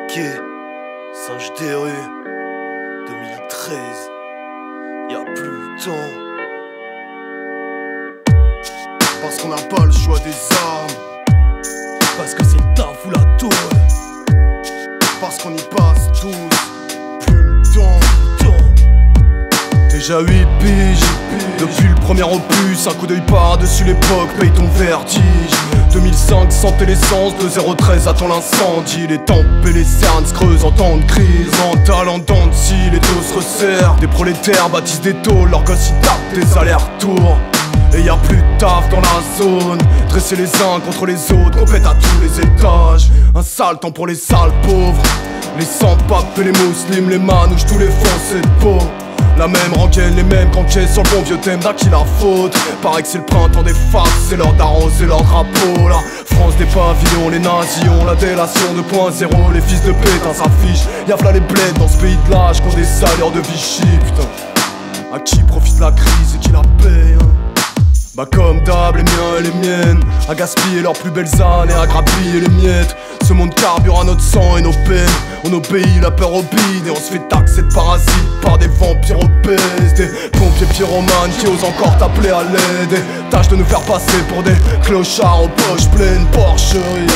Maquet, singe des rues, 2013, y'a plus le temps. Parce qu'on n'a pas le choix des armes, parce que c'est le taf ou la tôle, parce qu'on y passe tous, plus le temps. Déjà 8 piges, depuis le premier opus, un coup d'œil par-dessus l'époque, paye ton vertige. 2005, sentait l'essence, de 013 attend l'incendie. Les tempes et les cernes se creusent en temps de crise. Mental en dents de scie, les taux se resserrent. Des prolétaires bâtissent des tôles, leurs gosses y tapent des allers-retours. Et y'a plus de taf dans la zone, dressés les uns contre les autres, compète à tous les étages. Un sale temps pour les sales pauvres, les sans-papes et les muslims, les manouches, tous les foncés de peau. La même rengaine, les mêmes canquets sur le bon vieux thème d'à qui la faute. Paraît que c'est le printemps des faces, c'est l'heure d'arroser leur drapeau. La France des pavillons, les nazis ont la délation 2.0. Les fils de pétain s'affichent, y'a v'là les bleds dans ce pays de l'âge qu'ont des salaires de Vichy. Putain, à qui profite la crise et qui la paye hein? Bah comme d'hab, les miens et les miennes, à gaspiller leurs plus belles années, à grappiller les miettes. Ce monde carbure à notre sang et nos peines. On obéit la peur au bide et on se fait taxer de parasites par des vampires obèses. Des pompiers pyromanes qui osent encore t'appeler à l'aide. Et tâchent de nous faire passer pour des clochards aux poches pleines porcheries.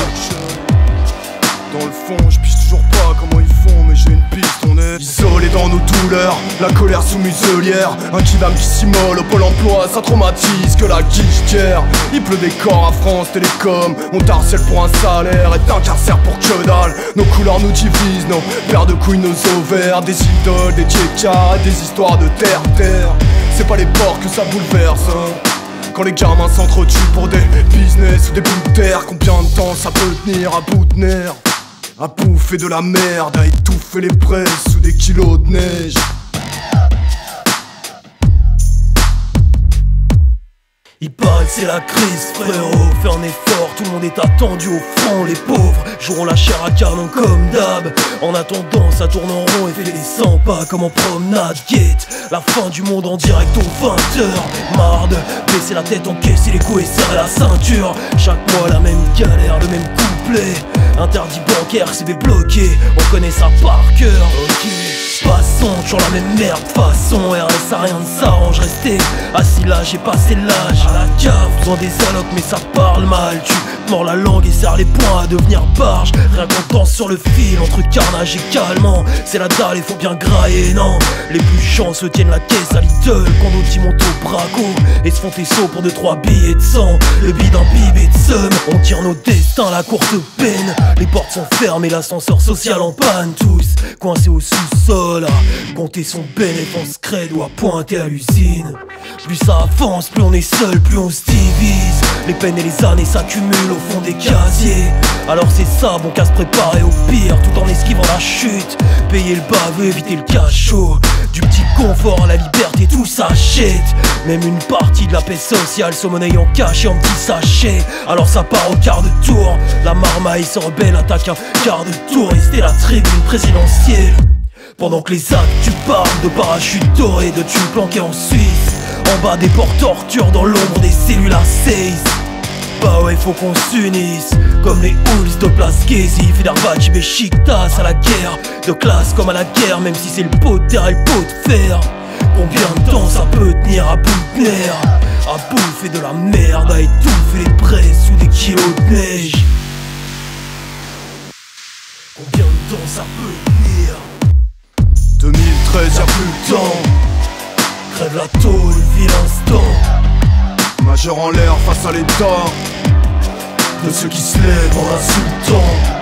Dans le fond, je pige toujours pas comment ils font, mais j'ai une piste, on est isolé dans nos douleurs, la colère sous muselière. Un kidam qui s'immole au pôle emploi, ça traumatise que la guichetière. Il pleut des corps à France Télécom, on t'harcèle pour un salaire et t'incarcère pour que dalle. Nos couleurs nous divisent, nos paires de couilles, nos ovaires. Des idoles, des tchékas, des histoires de terre-terre. C'est pas les ports que ça bouleverse hein. Quand les gamins s'entretuent pour des business ou des bouts de terre, combien de temps ça peut tenir à bout de nerfs? À bouffer de la merde, à étouffer les presses sous des kilos de neige. Il paraît que c'est la crise, frérot. Fais un effort, tout le monde est attendu au front. Les pauvres joueront la chair à canon comme d'hab. En attendant, ça tourne en rond et fait des 100 pas comme en promenade. Guette la fin du monde en direct aux 20h. Marre de baisser la tête, encaisser les coups et serrer la ceinture. Chaque mois la même galère, le même couplet. Interdit bancaire, c'est débloqué. On connaît ça par cœur. Ok. Passons, toujours la même merde, façon RSA, rien ne s'arrange, rester assis là, j'ai passé l'âge. À la cave, besoin des allocs mais ça parle mal. Tu mords la langue et serre les poings à devenir barge. Rien qu'on danse sur le fil entre carnage et calmant. C'est la dalle, il faut bien grailler, non. Les plus chanceux tiennent la caisse à Lidl quand d'autres y montent au braco et se font tes sauts pour 2-3 billets de sang. Le bide d'un bib et de seum, on tire nos destins, la courte peine. Les portes sont fermées, l'ascenseur social en panne. Tous coincés au sous-sol à compter son bénéfice credo à pointer à l'usine. Plus ça avance, plus on est seul, plus on se divise. Les peines et les années s'accumulent au fond des casiers. Alors c'est ça, bon qu'à se préparer au pire tout en esquivant la chute. Payer le baveux, éviter le cachot. Du petit confort à la liberté, tout s'achète. Même une partie de la paix sociale se monnaie en cash et en petits sachets. Alors ça part au quart de tour. La marmaille se rebelle, attaque un quart de tour. Et c'était la tribune présidentielle. Pendant que les actes tu parles de parachutes dorés, de thunes planqués en Suisse. En bas des ports torture dans l'ombre des cellules à 16. Bah ouais faut qu'on s'unisse comme les Hools de Place Gezi. Fenerbahçe, Beşiktaş à la guerre. De classe comme à la guerre, même si c'est le pot de terre et le pot de fer. Combien de temps ça peut tenir à bout de nerfs? À bouffer de la merde, à étouffer les presses sous des kilos de neige. Combien de temps ça peut tenir? 2013, y'a plus le temps. Crève la tôle, vis l'instant. Majeur en l'air face à l'état de ceux qui se lèvent en insultant.